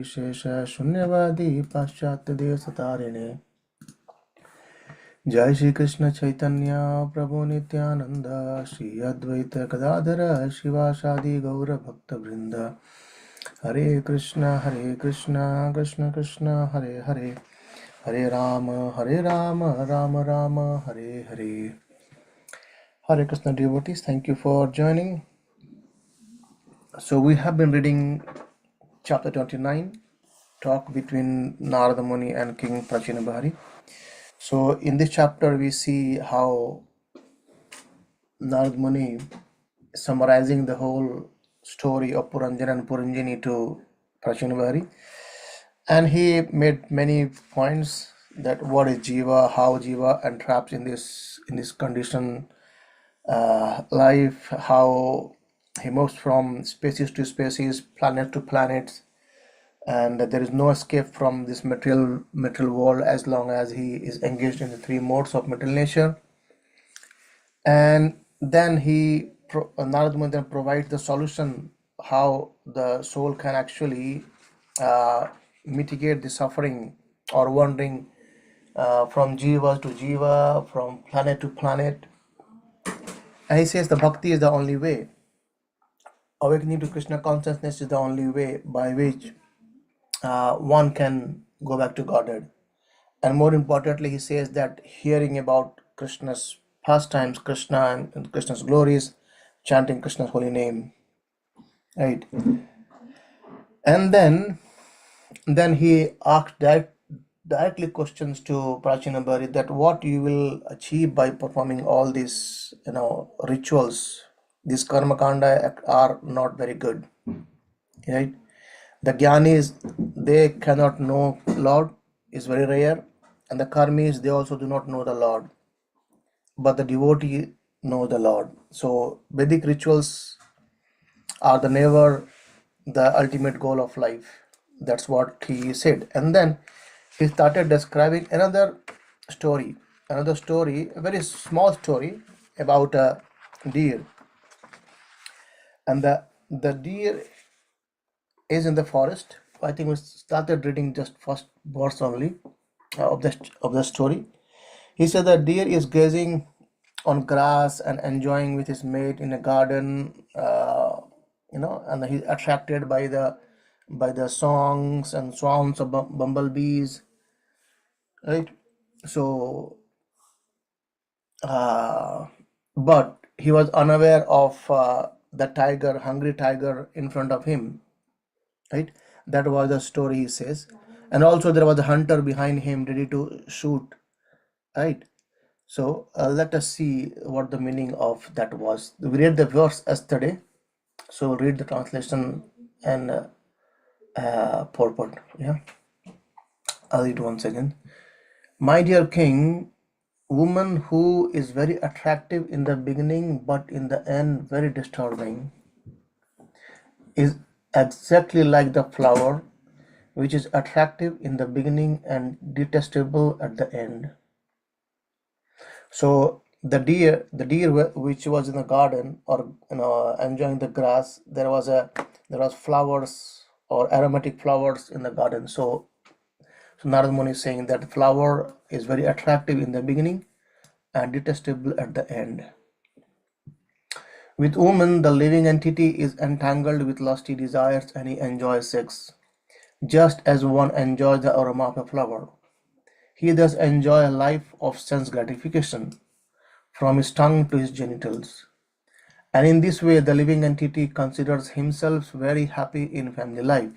विशेष शून्यवादी पाश्चात्य देश तारिणे। जय श्री कृष्ण चैतन्य प्रभु नित्यानंद श्री अद्वैत गदाधर शिवासादि गौर भक्त वृंद। हरे कृष्ण कृष्ण कृष्ण हरे हरे, हरे Ram Ram Ram Hare Hare. Hare Krishna devotees, thank you for joining. So we have been reading chapter 29, talk between Narada Muni and King Prachinabhari. So in this chapter we see how Narada Muni is summarizing the whole story of Puranjana and Puranjani to Prachinabhari, and he made many points that what is Jiva, how Jiva entraps in this condition life, how he moves from species to species, planet to planet, and there is no escape from this material world as long as he is engaged in the three modes of material nature. And then Narada Muni then provides the solution how the soul can actually mitigate the suffering or wandering from jiva to jiva, from planet to planet. And he says the bhakti is the only way. Awakening to Krishna consciousness is the only way by which one can go back to Godhead. And more importantly, he says that hearing about Krishna's pastimes, Krishna and Krishna's glories, chanting Krishna's holy name, right? And then he asked directly questions to Prachinabhari that what you will achieve by performing all these, rituals. These karma kanda are not very good, right? The jnanis, they cannot know Lord, is very rare, and the karmis, they also do not know the Lord, but the devotee know the Lord. So Vedic rituals are the never the ultimate goal of life. That's what he said. And then he started describing story, another story, a very small story about a deer. And the deer is in the forest. I think we started reading just first verse only of the story. He said the deer is gazing on grass and enjoying with his mate in a garden, and he's attracted by the songs and sounds of bumblebees, right? So, but he was unaware of the tiger, hungry tiger in front of him, right? That was the story, he says. And also there was a hunter behind him ready to shoot, right? So let us see what the meaning of that was. We read the verse yesterday, so we'll read the translation and purport. Yeah, I'll read once again. My dear king, woman who is very attractive in the beginning but in the end very disturbing is exactly like the flower which is attractive in the beginning and detestable at the end. So the deer which was in the garden, or enjoying the grass, there was flowers or aromatic flowers in the garden. So Narada Muni is saying that flower is very attractive in the beginning and detestable at the end. With woman, the living entity is entangled with lusty desires and he enjoys sex, just as one enjoys the aroma of a flower. He thus enjoys a life of sense gratification, from his tongue to his genitals. And in this way, the living entity considers himself very happy in family life.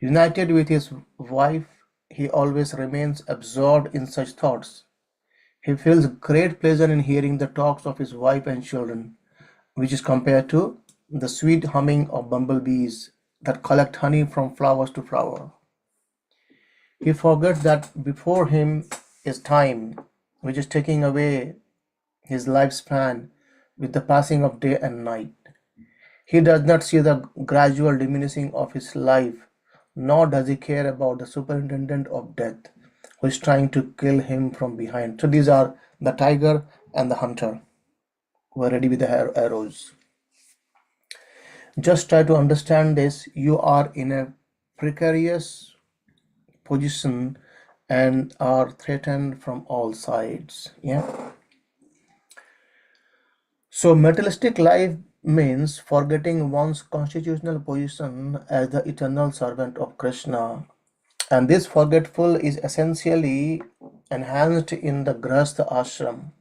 United with his wife, he always remains absorbed in such thoughts. He feels great pleasure in hearing the talks of his wife and children, which is compared to the sweet humming of bumblebees that collect honey from flowers to flower. He forgets that before him is time, which is taking away his lifespan with the passing of day and night. He does not see the gradual diminishing of his life, nor does he care about the superintendent of death who is trying to kill him from behind. So these are the tiger and the hunter who are ready with the arrows. Just try to understand this. You are in a precarious position and are threatened from all sides. Yeah. So materialistic life means forgetting one's constitutional position as the eternal servant of Krishna. And this forgetful is essentially enhanced in the Grahastha ashram.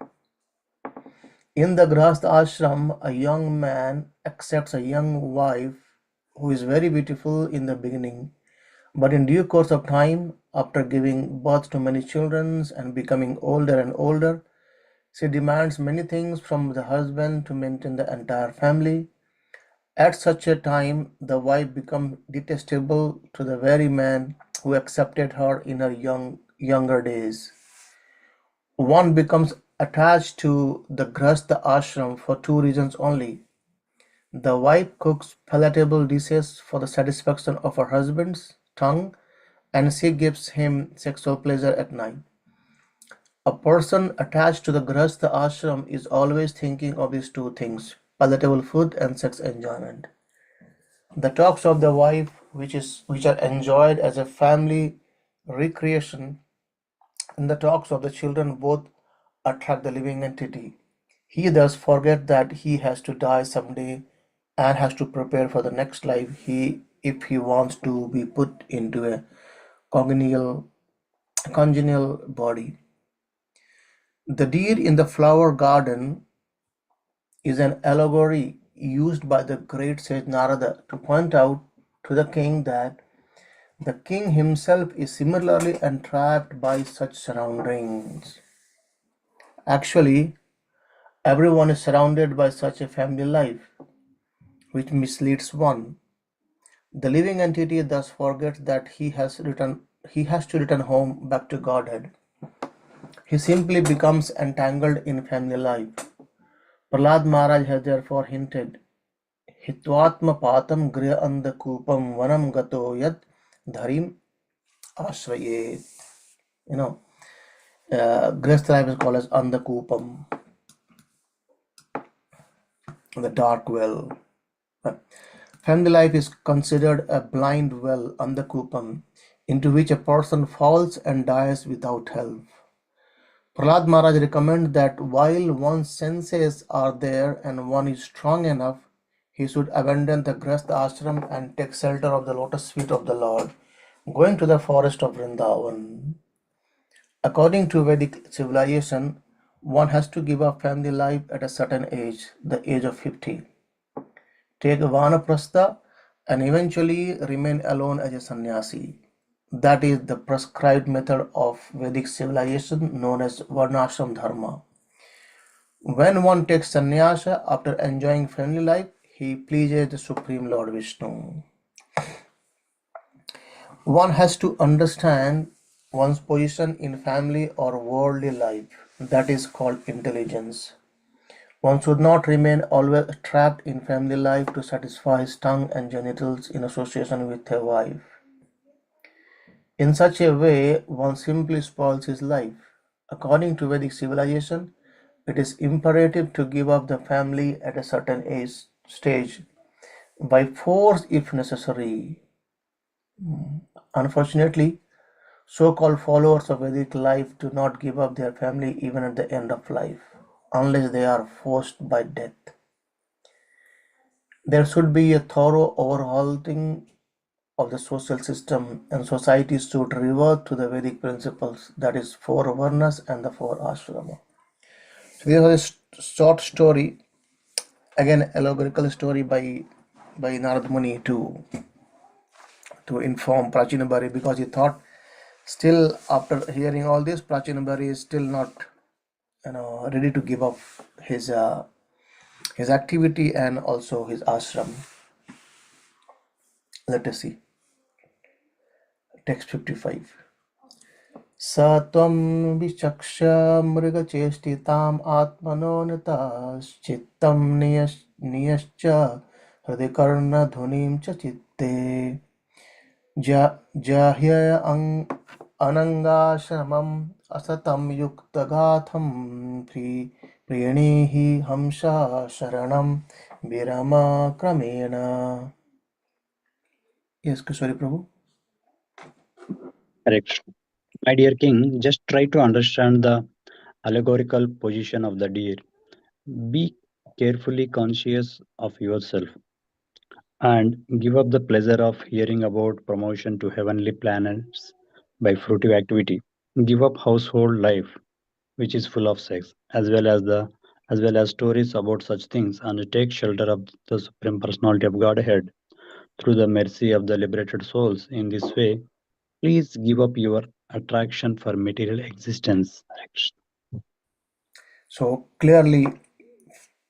In the Grahastha ashram, a young man accepts a young wife who is very beautiful in the beginning, but in due course of time, after giving birth to many children and becoming older and older, she demands many things from the husband to maintain the entire family. At such a time, the wife becomes detestable to the very man who accepted her in her younger days. One becomes attached to the Grahastha ashram for two reasons only. The wife cooks palatable dishes for the satisfaction of her husband's tongue, and she gives him sexual pleasure at night. A person attached to the Grahastha ashram is always thinking of these two things: palatable food and sex enjoyment. The talks of the wife, which are enjoyed as a family recreation, and the talks of the children both attract the living entity. He thus forgets that he has to die someday and has to prepare for the next life if he wants to be put into a congenial congenial body. The deer in the flower garden is an allegory used by the great sage Narada to point out to the king that the king himself is similarly entrapped by such surroundings. Actually, everyone is surrounded by such a family life, which misleads one. The living entity thus forgets that he has to return home back to Godhead. He simply becomes entangled in family life. Prahlad Maharaj has therefore hinted, Hitvatma patam griha andakupam vanam gato yad dharim ashrayet. You know, Grihastha life is called as andakupam, the dark well. Family life is considered a blind well, andakupam, into which a person falls and dies without help. Prahlad Maharaj recommends that while one's senses are there and one is strong enough, he should abandon the Grahastha ashram and take shelter of the lotus feet of the Lord, going to the forest of Vrindavan. According to Vedic civilization, one has to give up family life at a certain age, the age of 50. Take vanaprastha and eventually remain alone as a sannyasi. That is the prescribed method of Vedic civilization known as Varnashram Dharma. When one takes sannyasa after enjoying family life, he pleases the Supreme Lord Vishnu. One has to understand one's position in family or worldly life. That is called intelligence. One should not remain always trapped in family life to satisfy his tongue and genitals in association with a wife. In such a way, one simply spoils his life. According to Vedic civilization, it is imperative to give up the family at a certain stage, by force if necessary. Unfortunately, so-called followers of Vedic life do not give up their family even at the end of life, unless they are forced by death. There should be a thorough overhauling of the social system, and society should revert to the Vedic principles, that is, four varnas and the four ashrama. So this was a short story, again allegorical story by Narad Muni to inform Prachinabari, because he thought still after hearing all this, Prachinabari is still not ready to give up his activity and also his ashram. Let us see text 55. स त्वं विचक्ष्य मृगचेष्टिताम् आत्मनोऽनताश्चित्तं नियश्च हृदि कर्णध्वनिं च चित्ते जाह्यय अनङ्गाश्रमम् असतं युक्तगाथं प्रीणीहि हंसा शरणं विरम क्रमेण. Yes, Kishori Prabhu. Correct. My dear king, just try to understand the allegorical position of the deer. Be carefully conscious of yourself and give up the pleasure of hearing about promotion to heavenly planets by fruitive activity. Give up household life, which is full of sex, as well as stories about such things, and take shelter of the Supreme Personality of Godhead through the mercy of the liberated souls. In this way, please give up your attraction for material existence. So clearly,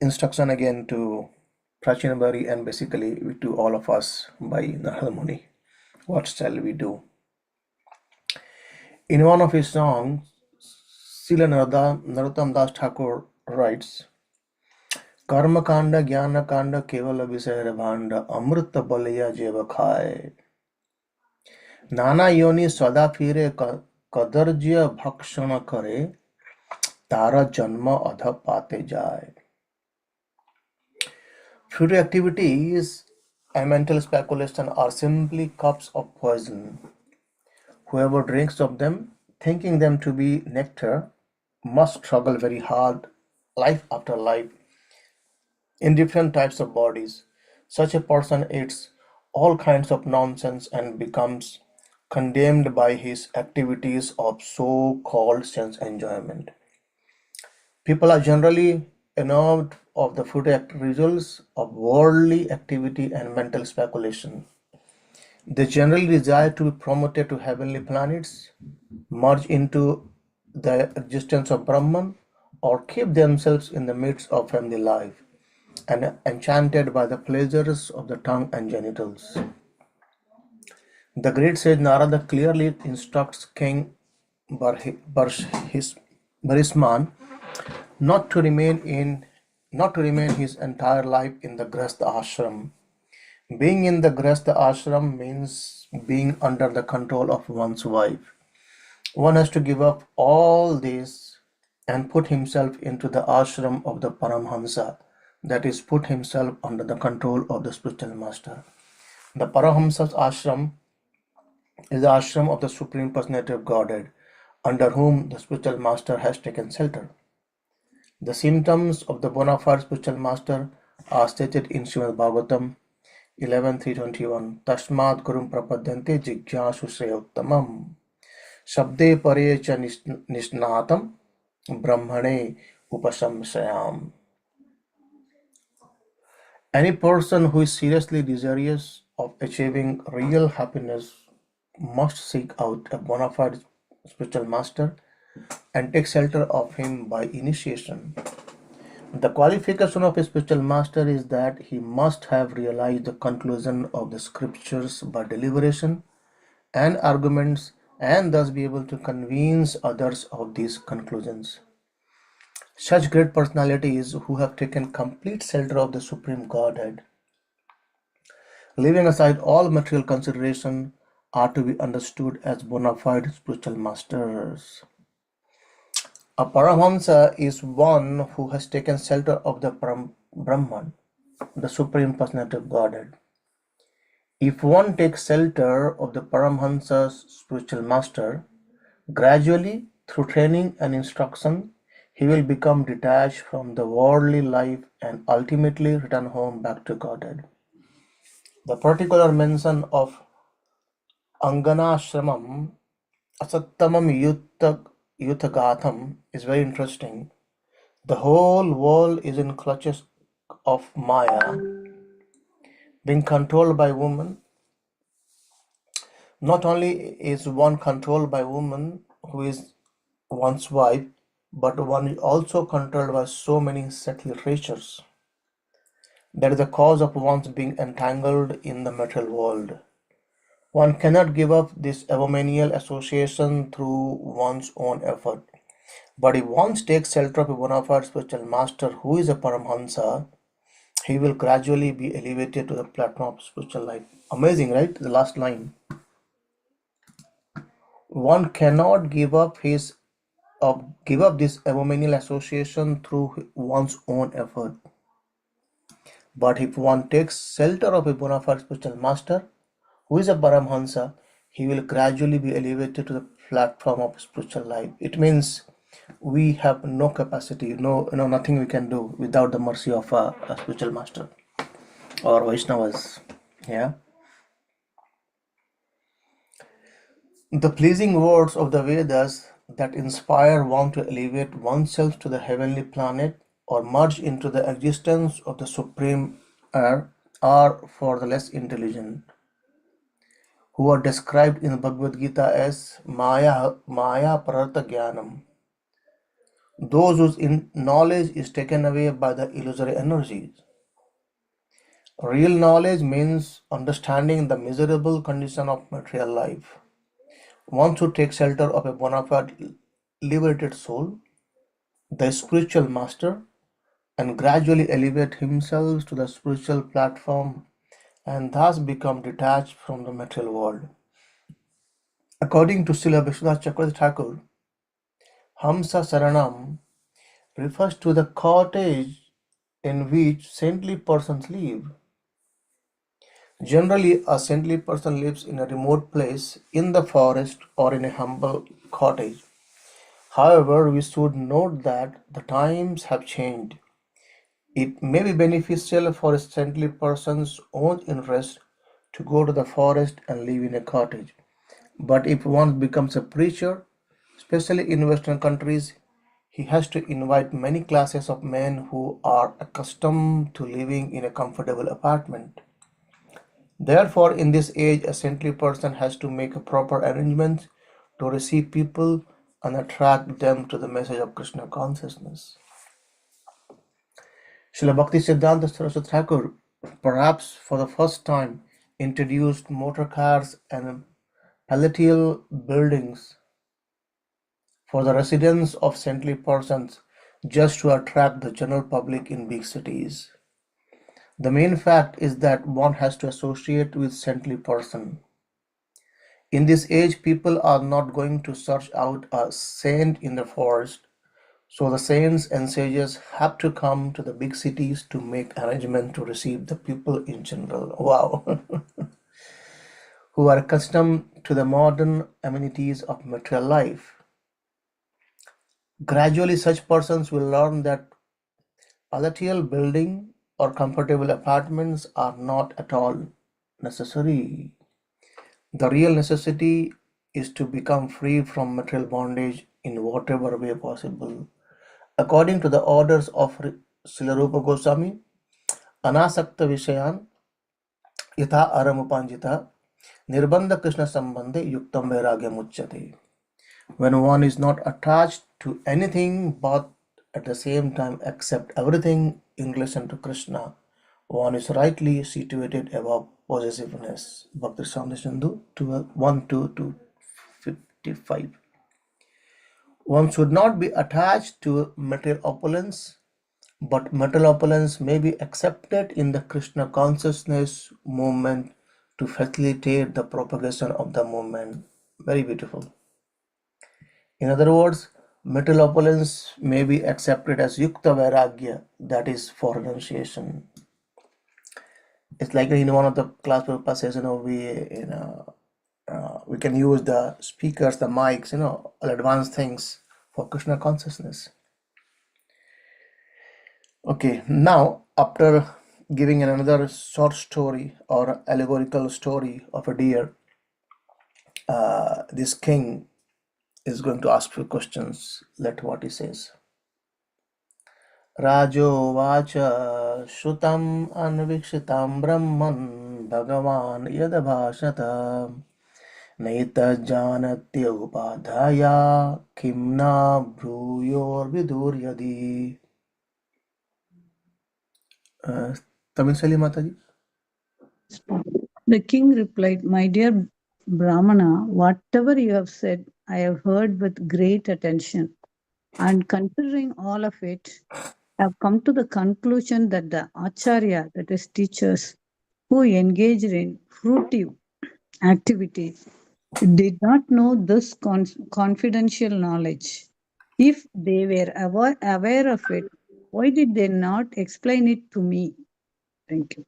instruction again to Prachinabari and basically to all of us by Narada Muni. What shall we do? In one of his songs, Srila Narottam Das Thakur writes, कर्म कांड ज्ञान कांड केवल विषय भांड अमृत बलिया जेव खाए नाना योनि सदा फिरे कदर्ज्य भक्षण करे तारा जन्म अध पाते जाए. Futile activities and mental speculation are simply cups of poison. Whoever drinks of them, thinking them to be nectar, must struggle very hard, life after life, in different types of bodies. Such a person eats all kinds of nonsense and becomes condemned by his activities of so called sense enjoyment. People are generally enamored of the futile results of worldly activity and mental speculation. They generally desire to be promoted to heavenly planets, merge into the existence of Brahman, or keep themselves in the midst of family life, and enchanted by the pleasures of the tongue and genitals. The great sage Narada clearly instructs King Barisman not to remain his entire life in the Grahastha ashram. Being in the Grahastha ashram means being under the control of one's wife. One has to give up all this and put himself into the ashram of the Paramhamsa, that is, put himself under the control of the spiritual master. The Paramhamsa's ashram is the ashram of the Supreme Personality of Godhead, under whom the spiritual master has taken shelter. The symptoms of the bona fide spiritual master are stated in Srimad Bhagavatam 11.321. Tasmat gurum prapadyante jigyashu uttamam. Shabde pare cha nishnatam brahmane upasamsayam. Any person who is seriously desirous of achieving real happiness must seek out a bona fide spiritual master and take shelter of him by initiation. The qualification of a spiritual master is that he must have realized the conclusion of the scriptures by deliberation and arguments and thus be able to convince others of these conclusions. Such great personalities who have taken complete shelter of the Supreme Godhead, leaving aside all material consideration, are to be understood as bona fide spiritual masters. A Paramahamsa is one who has taken shelter of the Brahman, the Supreme Personality of Godhead. If one takes shelter of the Paramahamsa's spiritual master, gradually, through training and instruction, he will become detached from the worldly life and ultimately return home back to Godhead. The particular mention of Anganashramam Asattamam Yuthagatham is very interesting. The whole world is in clutches of Maya, being controlled by woman. Not only is one controlled by woman who is one's wife, but one is also controlled by so many subtle creatures. That is the cause of one's being entangled in the material world. One cannot give up this abdominial association through one's own effort. But if one takes shelter of a bona fide spiritual master who is a Paramhamsa, he will gradually be elevated to the platform of spiritual life. Amazing, right? The last line. One cannot give up this abdominial association through one's own effort. But if one takes shelter of a bona fide spiritual master, who is a Paramhamsa, he will gradually be elevated to the platform of spiritual life. It means we have no capacity, nothing we can do without the mercy of a spiritual master or Vaishnavas. Yeah. The pleasing words of the Vedas that inspire one to elevate oneself to the heavenly planet or merge into the existence of the Supreme are for the less intelligent, who are described in the Bhagavad Gita as Maya Prartha Jnanam, those whose knowledge is taken away by the illusory energies. Real knowledge means understanding the miserable condition of material life. One should take shelter of a bona fide liberated soul, the spiritual master, and gradually elevate himself to the spiritual platform and thus become detached from the material world. According to Srila Vishwanath Chakravarti Thakur, Hamsa Saranam refers to the cottage in which saintly persons live. Generally, a saintly person lives in a remote place, in the forest, or in a humble cottage. However, we should note that the times have changed. It may be beneficial for a saintly person's own interest to go to the forest and live in a cottage. But if one becomes a preacher, especially in Western countries, he has to invite many classes of men who are accustomed to living in a comfortable apartment. Therefore, in this age, a saintly person has to make a proper arrangements to receive people and attract them to the message of Krishna consciousness. Srila Bhakti Siddhanta Saraswati Thakur, perhaps for the first time, introduced motor cars and palatial buildings for the residence of saintly persons just to attract the general public in big cities. The main fact is that one has to associate with saintly person. In this age, people are not going to search out a saint in the forest, so the saints and sages have to come to the big cities to make arrangement to receive the people in general. Wow. Who are accustomed to the modern amenities of material life. Gradually, such persons will learn that palatial building or comfortable apartments are not at all necessary. The real necessity is to become free from material bondage in whatever way possible. According to the orders of Srila Rupa Goswami, Anasakta Vishayan Yatha Aramupanjita Nirbandha Krishna Sambandhe Yuktam Vairagyam Uchyate. When one is not attached to anything but at the same time accept everything in relation to Krishna, one is rightly situated above possessiveness. Bhakti Samdesh Sindhu 1 to 55. One should not be attached to material opulence, but material opulence may be accepted in the Krishna consciousness movement to facilitate the propagation of the movement. Very beautiful. In other words, material opulence may be accepted as yukta vairagya, that is for renunciation. It's like in one of the class Prabhupada says, we can use the speakers, the mics, all advanced things for Krishna consciousness. Okay, now after giving another short story or allegorical story of a deer, this king is going to ask few questions. Let what he says. राजोवाच श्रुतम् अन्वीक्षितं ब्रह्मन् भगवान् यदभाषत नैतज्जानत्युपाध्याय किं न ब्रूयोर्विदुर्यदि. Tamisali Mataji. The king replied, "My dear Brahmana, whatever you have said, I have heard with great attention. And considering all of it, I have come to the conclusion that the Acharya, that is teachers, who engaged in fruitive activities, did not know this confidential knowledge. If they were aware of it, why did they not explain it to me?" Thank you.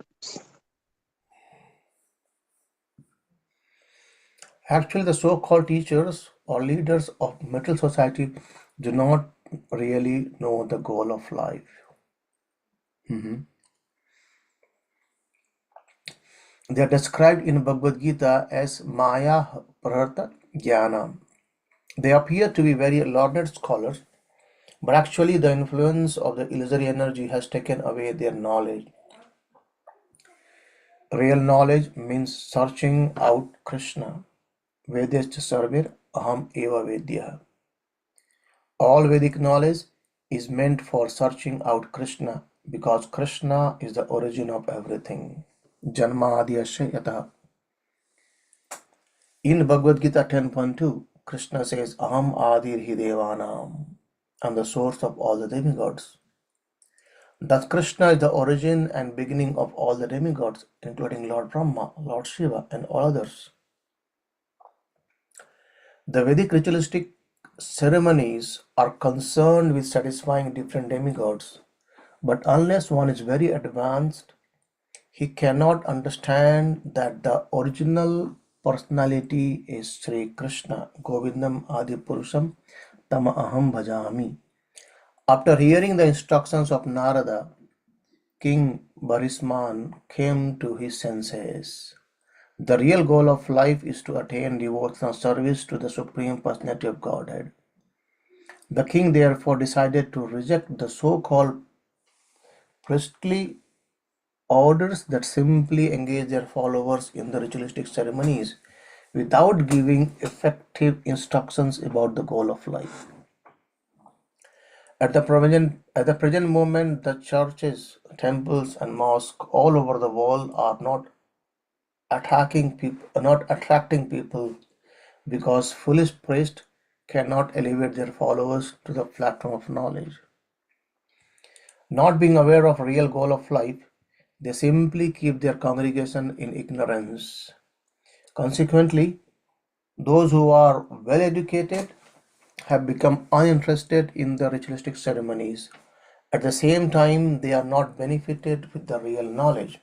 Actually, the so-called teachers or leaders of material society do not really know the goal of life. Mhm. They are described in Bhagavad Gita as Maya Prarta Jnana. They appear to be very learned scholars, but actually the influence of the illusory energy has taken away their knowledge. Real knowledge means searching out Krishna. Vedascha sarvir aham eva vedyah. All Vedic knowledge is meant for searching out Krishna because Krishna is the origin of everything. Janma adiyasya yatah. In Bhagavad Gita 10.2, Krishna says, Aham adir hi devanam. I'm the source of all the demigods. Thus Krishna is the origin and beginning of all the demigods, including Lord Brahma, Lord Shiva, and all others. The Vedic ritualistic ceremonies are concerned with satisfying different demigods, but unless one is very advanced, he cannot understand that the original personality is Sri Krishna, Govindam Adi Purusham Tama Aham Bhajami. After hearing the instructions of Narada, King Bharisman came to his senses. The real goal of life is to attain devotional service to the Supreme Personality of Godhead. The king therefore decided to reject the so-called priestly orders that simply engage their followers in the ritualistic ceremonies without giving effective instructions about the goal of life. At the present moment, the churches, temples, and mosques all over the world are not attracting people because foolish priests cannot elevate their followers to the platform of knowledge. Not being aware of real goal of life, they simply keep their congregation in ignorance. Consequently, those who are well educated have become uninterested in the ritualistic ceremonies. At the same time, they are not benefited with the real knowledge.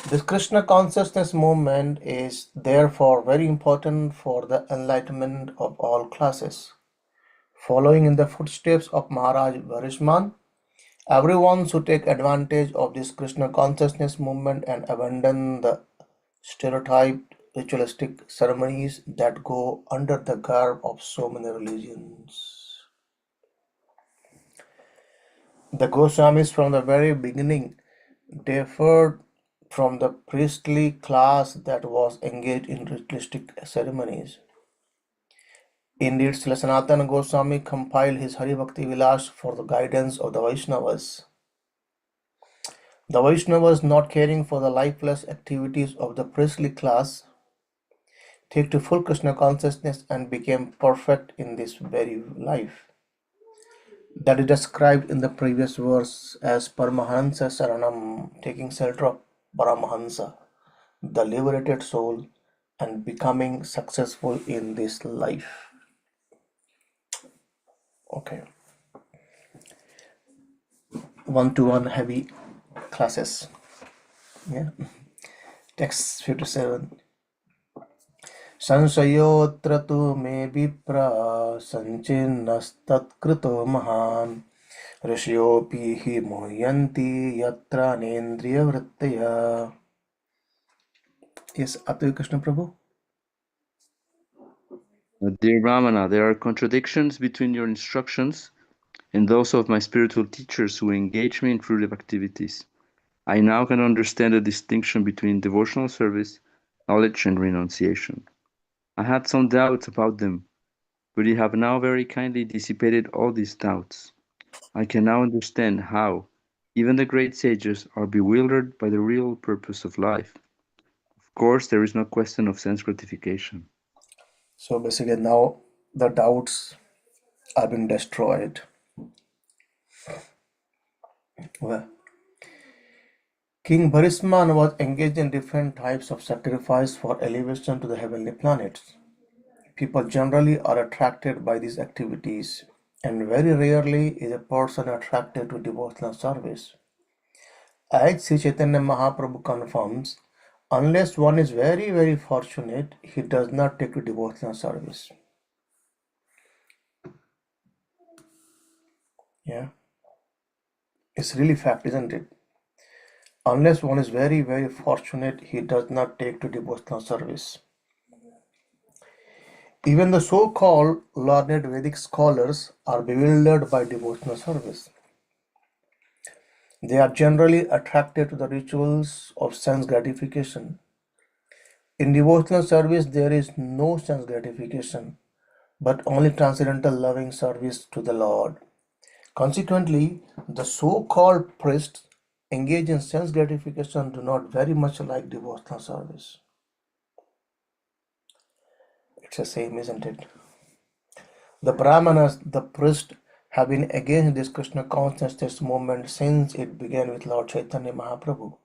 This Krishna consciousness movement is therefore very important for the enlightenment of all classes. Following in the footsteps of Maharaj Varishman, everyone should take advantage of this Krishna consciousness movement and abandon the stereotyped ritualistic ceremonies that go under the garb of so many religions. The Goswamis from the very beginning differed from the priestly class that was engaged in ritualistic ceremonies. Indeed, Srila Sanatana Goswami compiled his Hari Bhakti Vilas for the guidance of the Vaishnavas. The Vaishnavas, not caring for the lifeless activities of the priestly class, take to full Krishna consciousness and became perfect in this very life. That is described in the previous verse as Paramahansa Saranam, taking shelter of Paramahansa, the liberated soul, and becoming successful in this life. Okay. 1-to-1 heavy classes. Yeah. Text 57. संशयोऽत्र तु मे विप्र सञ्चिन्नस्तत्कृतो महान् ऋषयोऽपि हि मुह्यन्ति यत्र नेन्द्रियवृत्तयः. Yes, Advaita Krishna Prabhu. Dear Brahmana, there are contradictions between your instructions and those of my spiritual teachers who engage me in fruitive activities. I now can understand the distinction between devotional service, knowledge, and renunciation. I had some doubts about them, but you have now very kindly dissipated all these doubts. I can now understand how even the great sages are bewildered by the real purpose of life. Of course, there is no question of sense gratification. So basically now the doubts have been destroyed. Well, King Bharisman was engaged in different types of sacrifice for elevation to the heavenly planets. People generally are attracted by these activities, and very rarely is a person attracted to devotional service. As Sri Chaitanya Mahaprabhu confirms, unless one is very, very fortunate, he does not take to devotional service. Yeah, it's really fact, isn't it? Unless one is very, very fortunate, he does not take to devotional service. Even the so-called learned Vedic scholars are bewildered by devotional service. They are generally attracted to the rituals of sense gratification. In devotional service, there is no sense gratification, but only transcendental loving service to the Lord. Consequently, the so-called priests engaged in sense gratification do not very much like devotional service. It's the same, isn't it? The Brahmanas, the priests, have been against this Krishna consciousness movement since it began with Lord Chaitanya Mahaprabhu.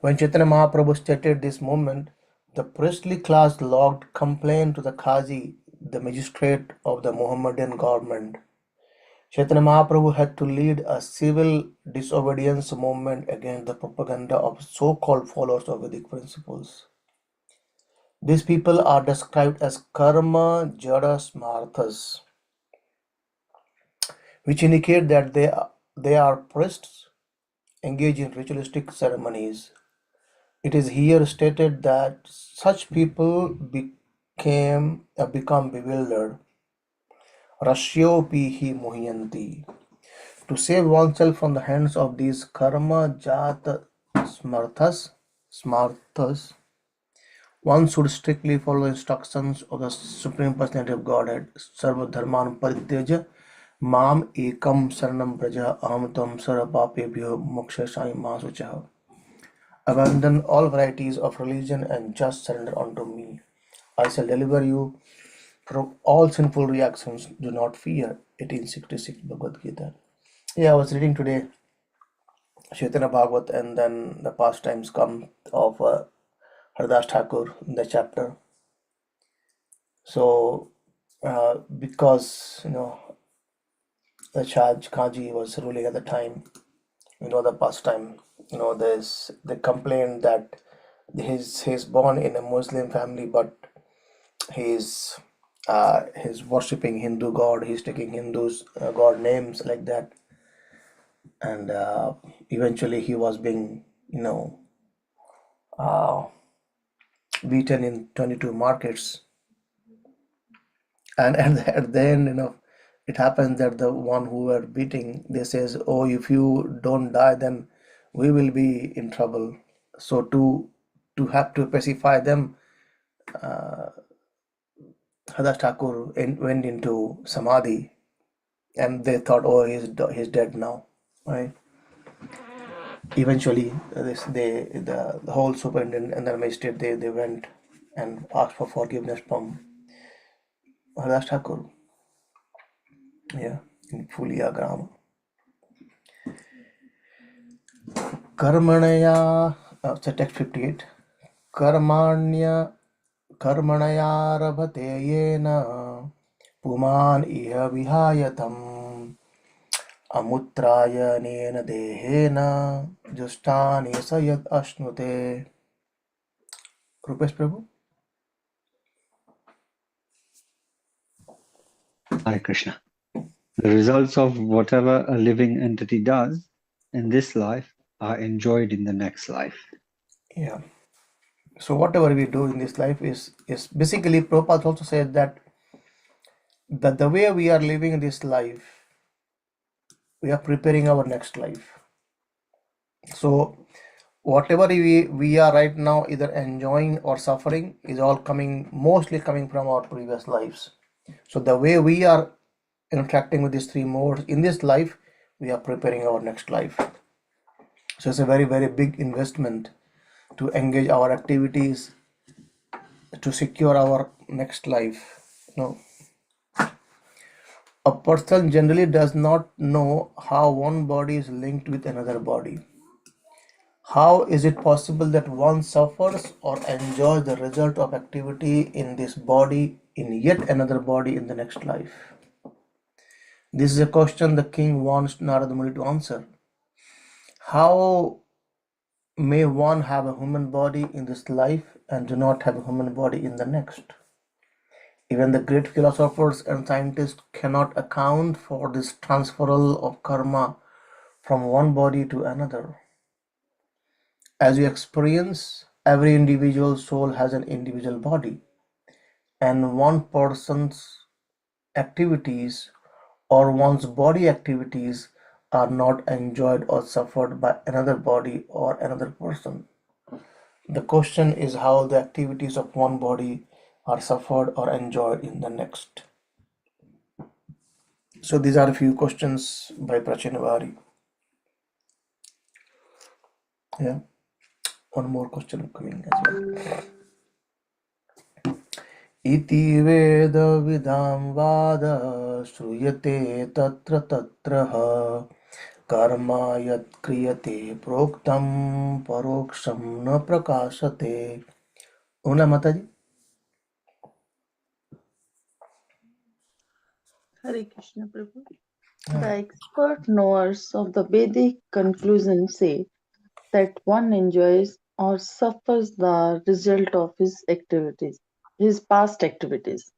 When Chaitanya Mahaprabhu started this movement, the priestly class logged complaint to the Qazi, the magistrate of the Mohammedan government. Chaitanya Mahaprabhu had to lead a civil disobedience movement against the propaganda of so-called followers of Vedic principles. These people are described as karma jada smarthas, which indicate that they are priests engaged in ritualistic ceremonies. It is here stated that such people become bewildered. Rashyopihi muhyanti. To save oneself from the hands of these karma jata smarthas, one should strictly follow instructions of the Supreme Personality of Godhead. Sarva dharman parityaja mam ekam saranam braja aham tam sarva papebhyo mokshasai masuchaha. Abandon all varieties of religion and just surrender unto me. I shall deliver you from all sinful reactions. Do not fear. 1866 Bhagavad Gita. Yeah, I was reading today Chaitanya Bhagavat, and then the pastimes come of Haridas Thakur in the chapter. So, because the Shah Kaji was ruling at the time, the pastime, they complained that he's born in a Muslim family, but he's worshipping Hindu god. He's taking Hindus god names like that, and eventually he was being beaten in 22 markets, and at the end, it happens that the one who were beating, they says, oh, if you don't die, then we will be in trouble. So to have to pacify them, Haridas Thakur went into samadhi, and they thought, oh, he's dead now, right? Eventually, the whole superintendent and the magistrate, they went and asked for forgiveness from Haridas Thakur. Yeah, in Phulia Grama. Karmanaya, so text 58. Karmanya rabhate yena puman iha vihayatam amutraya nena dehena justani sayat ashnute. Rupesh Prabhu? Hare Krishna. The results of whatever a living entity does in this life are enjoyed in the next life. Yeah. So whatever we do in this life is basically, Prabhupada also said that the way we are living this life, we are preparing our next life. So whatever we are right now either enjoying or suffering is all mostly coming from our previous lives. So the way we are interacting with these three modes in this life, we are preparing our next life. So it's a very, very big investment to engage our activities to secure our next life. A person generally does not know how one body is linked with another body. How is it possible that one suffers or enjoys the result of activity in this body in yet another body in the next life? This is a question the king wants Narada Muni to answer. How may one have a human body in this life and do not have a human body in the next. Even the great philosophers and scientists cannot account for this transferal of karma from one body to another. As you experience, every individual soul has an individual body, and one person's activities or one's body activities are not enjoyed or suffered by another body or another person. The question is how the activities of one body are suffered or enjoyed in the next. So these are a few questions by Prachinavari. Yeah, one more question coming as well. इति वेदविदां वाद श्रूयते तत्र तत्रः कर्म यत् क्रियते प्रोक्तं परोक्षं न प्रकाशते. ओला माताजी. Hare Krishna Prabhu. The expert knowers of the Vedic conclusion say that one enjoys or suffers the result of his activities, his past activities.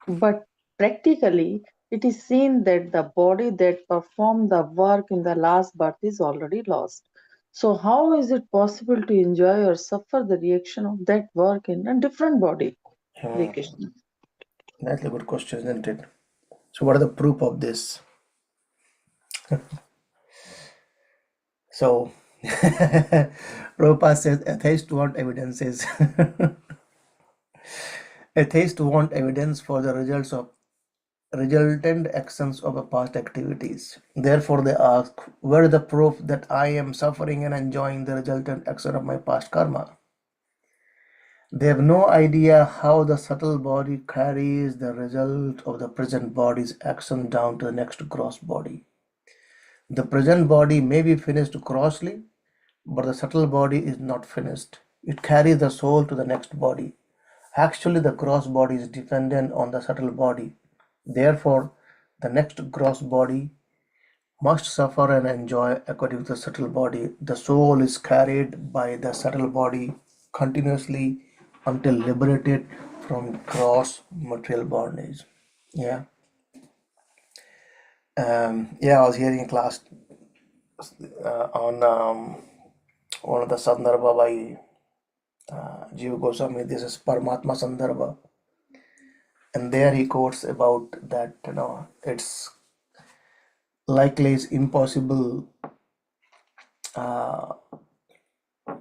But practically, it is seen that the body that performed the work in the last birth is already lost. So, how is it possible to enjoy or suffer the reaction of that work in a different body? Hare Krishna. That's a good question, isn't it? So what are the proof of this? So Prabhupada says atheists want evidences. Atheists want evidence for the resultant actions of a past activities. Therefore they ask, where is the proof that I am suffering and enjoying the resultant action of my past karma? They have no idea how the subtle body carries the result of the present body's action down to the next gross body. The present body may be finished grossly, but the subtle body is not finished. It carries the soul to the next body. Actually, the gross body is dependent on the subtle body. Therefore, the next gross body must suffer and enjoy according to the subtle body. The soul is carried by the subtle body continuously until liberated from gross material bondage. Yeah. I was hearing a class on one of the Sandarbha by Jiva Goswami. This is Paramatma Sandarbha. And there he quotes about that, it's likely it's impossible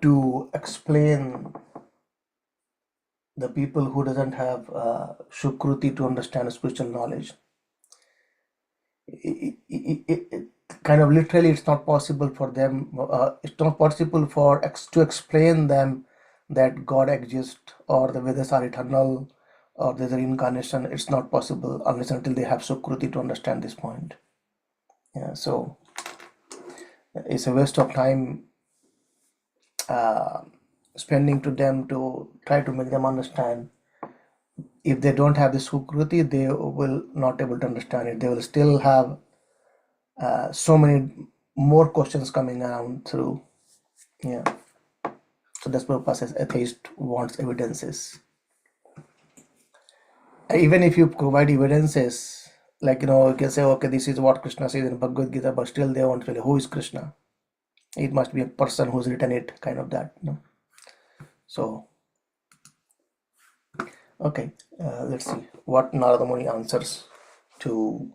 to explain the people who doesn't have Shukruti to understand spiritual knowledge. It kind of literally, it's not possible for them. It's not possible to explain them that God exists or the Vedas are eternal or there's a reincarnation. It's not possible unless until they have Sukruti to understand this point. Yeah, so it's a waste of time spending to them to try to make them understand. If they don't have the Sukruti, they will not able to understand it. They will still have so many more questions coming around through. Yeah. So that's what says atheist wants evidences. Even if you provide evidences, like, you can say, okay, this is what Krishna says in Bhagavad Gita, but still they want to know who is Krishna. It must be a person who's written it, kind of that. So, okay, let's see what Narada Muni answers to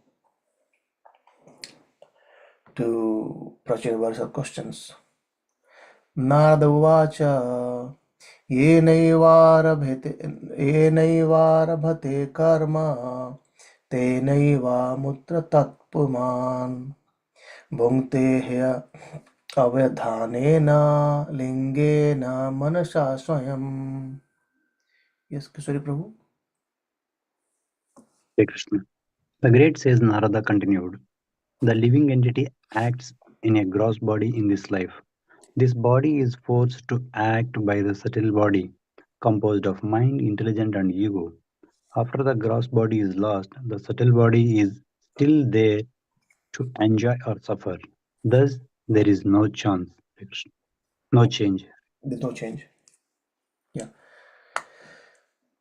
Prachinavar's questions. Narada Uvacha येनैवारभते कर्म तेनैवामुत्र तत्पुमान् भुङ्क्ते अवधानेन लिङ्गेन मनसा स्वयम्. Yes, Kishori Prabhu. Hare Krishna. The great sage Narada continued, the living entity acts in a gross body in this life. This body is forced to act by the subtle body, composed of mind, intelligence, and ego. After the gross body is lost, the subtle body is still there to enjoy or suffer. Thus, there is no chance. No change. There's no change. Yeah.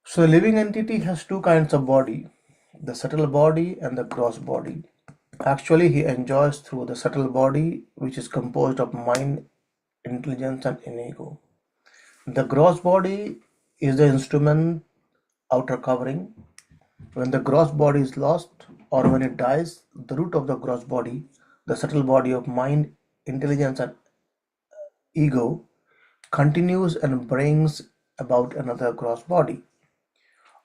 So the living entity has two kinds of body, the subtle body and the gross body. Actually, he enjoys through the subtle body, which is composed of mind, intelligence, and ego. The gross body is the instrument outer covering. When the gross body is lost or when it dies, the root of the gross body, the subtle body of mind, intelligence, and ego, continues and brings about another gross body.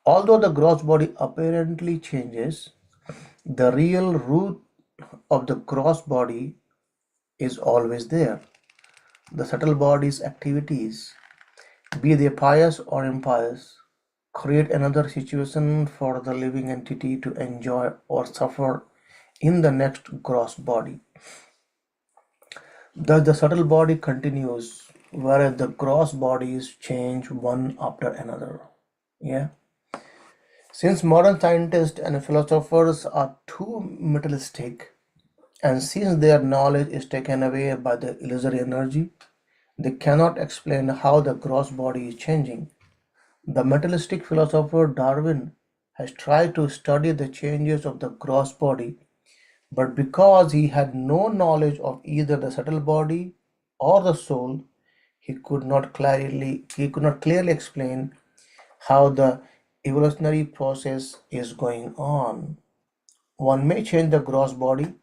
Although the gross body apparently changes, the real root of the gross body is always there. The subtle body's activities, be they pious or impious, create another situation for the living entity to enjoy or suffer in the next gross body. Thus, the subtle body continues, whereas the gross bodies change one after another. Yeah. Since modern scientists and philosophers are too materialistic, and since their knowledge is taken away by the illusory energy, they cannot explain how the gross body is changing. The materialistic philosopher Darwin has tried to study the changes of the gross body, but because he had no knowledge of either the subtle body or the soul, he could not clearly explain how the evolutionary process is going on. One may change the gross body,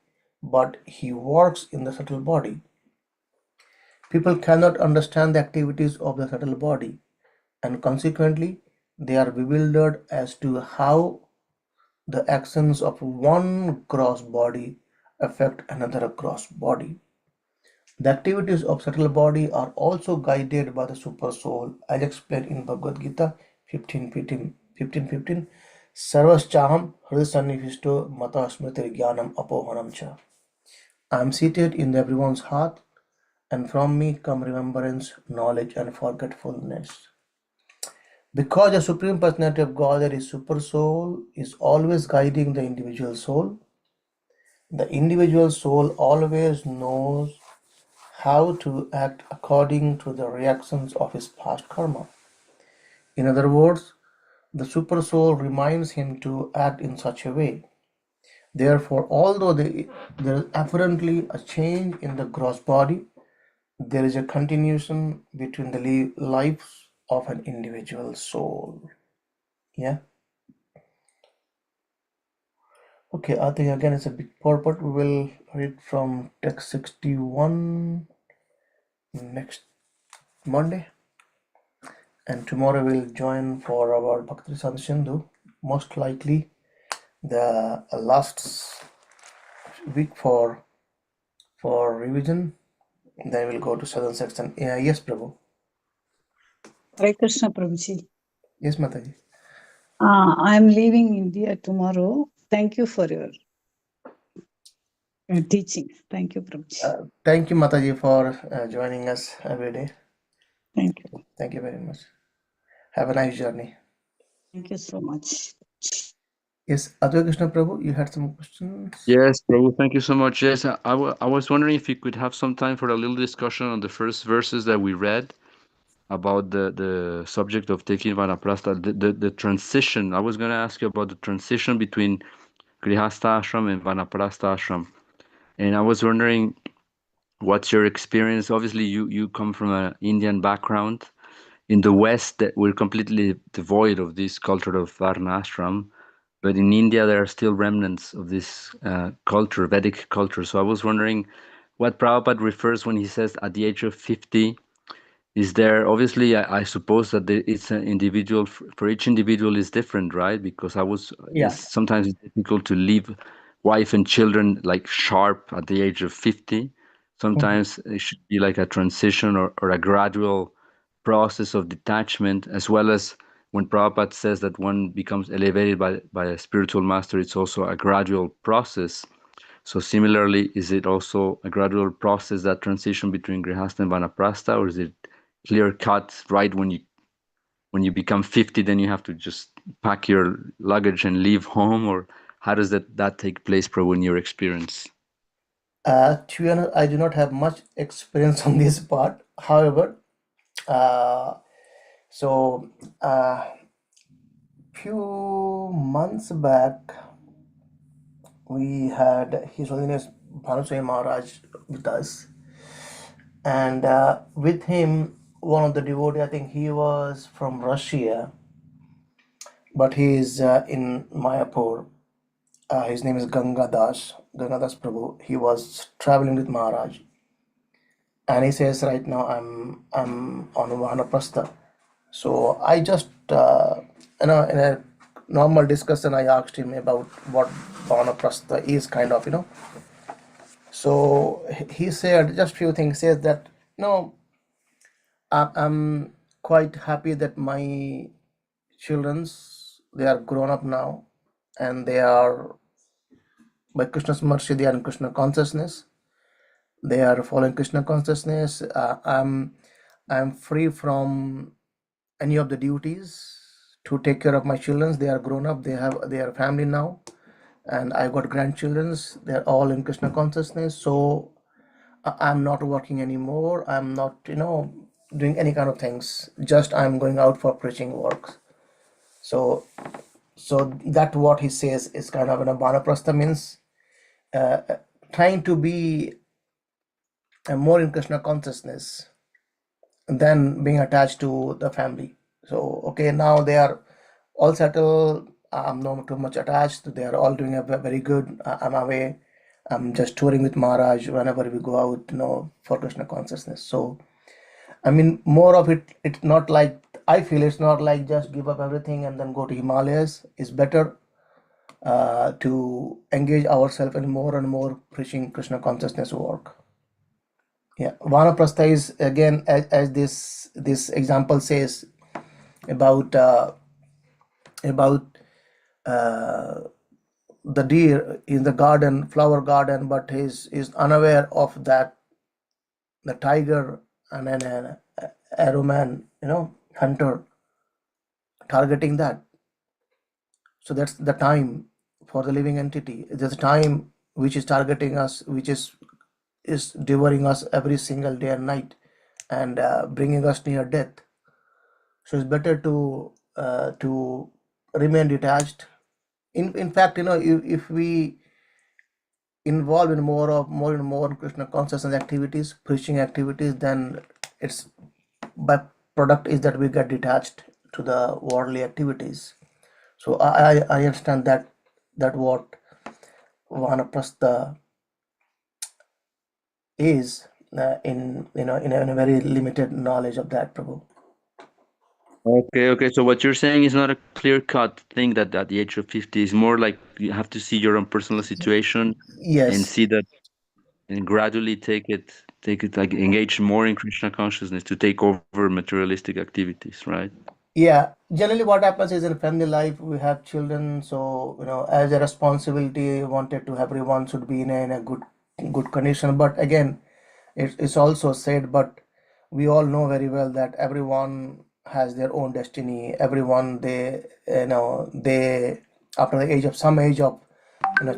but he works in the subtle body. People cannot understand the activities of the subtle body, and consequently, they are bewildered as to how the actions of one gross body affect another gross body. The activities of subtle body are also guided by the super soul, as explained in Bhagavad Gita 15:15. Sarvaschaham hridasannivishto mata smriti jnanam apohanam cha. I am seated in everyone's heart, and from me come remembrance, knowledge, and forgetfulness. Because the Supreme Personality of Godhead is Super Soul, is always guiding the individual soul. The individual soul always knows how to act according to the reactions of his past karma. In other words, the Super Soul reminds him to act in such a way. Therefore, although there is apparently a change in the gross body, there is a continuation between the lives of an individual soul. Yeah. Okay, I think again it's a big purport. We will read from text 61 next Monday, and tomorrow we'll join for our Bhakti Sindhu. Most likely the last week for revision. Then we'll go to southern section. Yes, Prabhu. Hare Krishna Prabhuji. Yes, Mataji. I'm leaving India tomorrow. Thank you for your teaching. Thank you, Prabhuji. Thank you, Mataji, for joining us every day. Thank you. Thank you very much. Have a nice journey. Thank you so much. Yes, Advai Krishna Prabhu, you had some questions? Yes, Prabhu, thank you so much. Yes, I was wondering if you could have some time for a little discussion on the first verses that we read about the subject of taking Vanaprastha, the transition. I was going to ask you about the transition between Grihastha ashram and Vanaprastha ashram. And I was wondering, what's your experience? Obviously, you come from an Indian background. In the West, that we're completely devoid of this culture of Varna ashram. But in India, there are still remnants of this culture, Vedic culture. So I was wondering what Prabhupada refers when he says at the age of 50. Is there, obviously, I suppose that it's an individual, for each individual is different, right? Because sometimes it's difficult to leave wife and children like sharp at the age of 50. Sometimes it should be like a transition or a gradual process of detachment, as well as when Prabhupada says that one becomes elevated by a spiritual master, it's also a gradual process. So similarly, is it also a gradual process, that transition between Grihastha and Vanaprastha, or is it clear cut right when you become 50, then you have to just pack your luggage and leave home? Or how does that take place, Prabhu, in your experience? To be honest, I do not have much experience on this part. However, so few months back, we had His Holiness Bhanuswami Maharaj with us, and with him, one of the devotee, I think he was from Russia, but he is in Mayapur. His name is Gangadas Prabhu. He was traveling with Maharaj, and he says, right now I'm on Vanaprastha. So I just in a normal discussion, I asked him about what Vanaprastha is, kind of, So he said just few things. Says that no, I'm quite happy that my children's, they are grown up now, and they are, by Krishna's mercy, they are in Krishna consciousness. They are following Krishna consciousness. I'm free from any of the duties to take care of my children. They are grown up. They have their family now, and I got grandchildrens. They're all in Krishna consciousness. So I'm not working anymore. I'm not, doing any kind of things. Just I'm going out for preaching work. So, that what he says is kind of, Vanaprastha means trying to be more in Krishna consciousness than being attached to the family. So, okay, now they are all settled. I'm not too much attached. They are all doing a very good. I'm away. I'm just touring with Maharaj whenever we go out, for Krishna consciousness. So, I mean, more of it, it's not like, I feel it's not like just give up everything and then go to Himalayas. It's better to engage ourselves in more and more preaching Krishna consciousness work. Yeah, Vanaprastha is again, as this example says, about about uh, the deer in the garden, flower garden, but is unaware of that the tiger and an arrow man, hunter targeting that. So that's the time for the living entity. There's a time which is targeting us, which is devouring us every single day and night, and bringing us near death. So it's better to remain detached. In fact, if we involve in more and more Krishna consciousness activities, preaching activities, then it's by product is that we get detached to the worldly activities. So I understand that what Vanaprastha is, in a very limited knowledge of that, Prabhu. Okay. So what you're saying is not a clear-cut thing that at the age of 50 is more like you have to see your own personal situation and Yes. see that, and gradually take it like engage more in Krishna consciousness to take over materialistic activities, right? Yeah, generally what happens is in family life we have children, so as a responsibility wanted to everyone should be in a good condition. But again, it's also said, but we all know very well that everyone has their own destiny. Everyone, they after the age of some age of,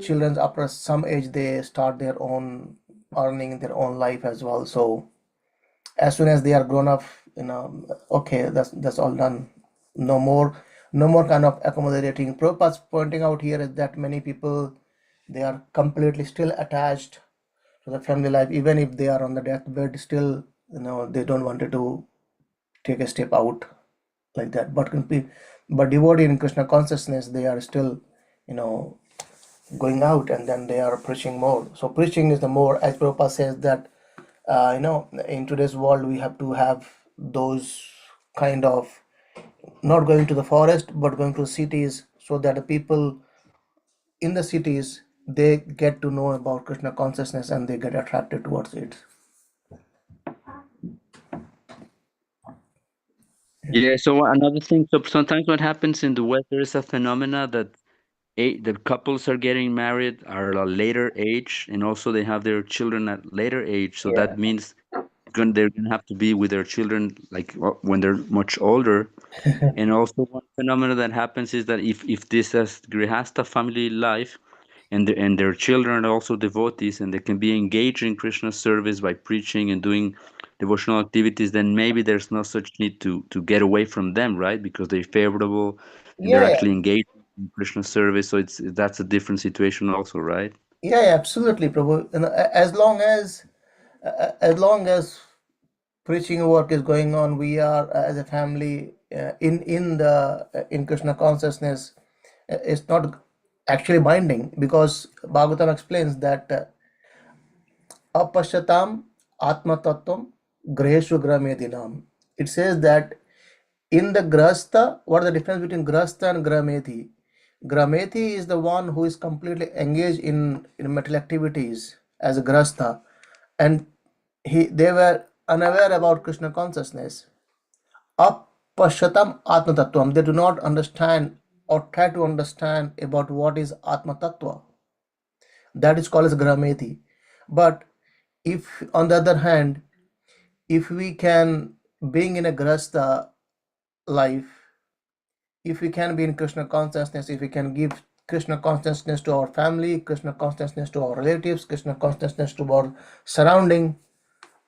children, after some age they start their own earning their own life as well. So as soon as they are grown up, okay, that's all done. No more kind of accommodating. Prabhupada's pointing out here is that many people, they are completely still attached to the family life, even if they are on the deathbed. Still, they don't want to take a step out like that. But devotee in Krishna consciousness, they are still, going out, and then they are preaching more. So preaching is the more, as Prabhupada says, that in today's world we have to have those kind of, not going to the forest but going to cities, so that the people in the cities, they get to know about Krishna consciousness and they get attracted towards it. Yeah. So another thing. So sometimes what happens in the West, there is a phenomena that the couples are getting married are a later age, and also they have their children at later age. So Yeah. that means they're gonna have to be with their children like when they're much older. And also one phenomena that happens is that if this is grihasta family life, and their children are also devotees, and they can be engaged in Krishna service by preaching and doing devotional activities, then maybe there's no such need to get away from them, right? Because they're favorable and they're Yeah, actually engaged in Krishna service. So that's a different situation also, right? yeah, absolutely, Prabhu. As long as preaching work is going on, we are as a family in Krishna consciousness. It's not actually binding, because Bhagavatam explains that apashyatam atma tattvam graheshu gramedinam. It says that in the grasta, what is the difference between grasta and gramethi? Gramethi is the one who is completely engaged in material activities as a grasta, and they were unaware about Krishna consciousness. Apashyatam atma tattvam. They do not understand or try to understand about what is atma tattva. That is called as gramethi. But if, on the other hand, if we can, being in a grasta life, if we can be in Krishna consciousness, if we can give Krishna consciousness to our family, Krishna consciousness to our relatives, Krishna consciousness to our surrounding,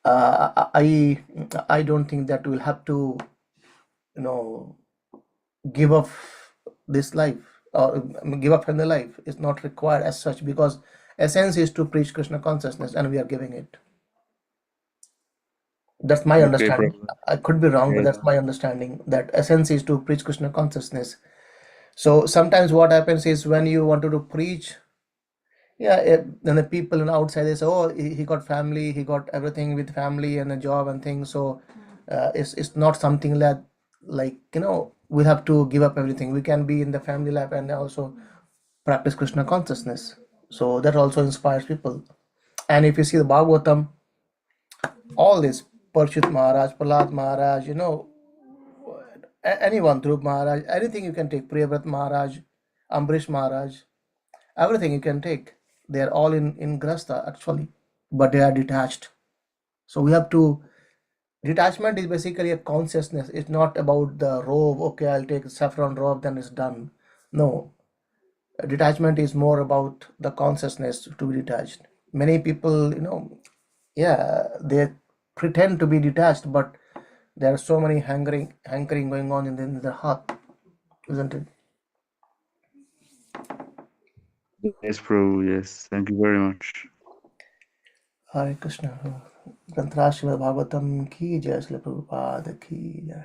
I don't think that we'll have to, you know, give up this life, or give up from the life. It's not required as such, because essence is to preach Krishna consciousness, and we are giving it. That's my Okay, understanding. Prabhupada. I could be wrong, but Yes. that's my understanding, that essence is to preach Krishna consciousness. So sometimes what happens is, when you wanted to preach, then the people on the outside, they say, oh, he got family, he got everything with family and a job and things. So it's not something that, like, we have to give up everything. We can be in the family life and also practice Krishna consciousness. So that also inspires people. And if you see the Bhagavatam, all this, Parshit Maharaj, Prahlad Maharaj, anyone, Dhruv Maharaj, anything you can take, Priyavrat Maharaj, Ambrish Maharaj, everything you can take. They are all in Grasta actually, but they are detached. So we have to, detachment is basically a consciousness. It's not about the robe. Okay, I'll take saffron robe, then it's done. No, detachment is more about the consciousness to be detached. Many people, they pretend to be detached, but there are so many hankering going on in their heart, isn't it? Yes, Prabhu. Yes. Thank you very much. Hare Krishna. Granthra Srimad Bhagavatam ki jai, Srila Prabhupada ki jai.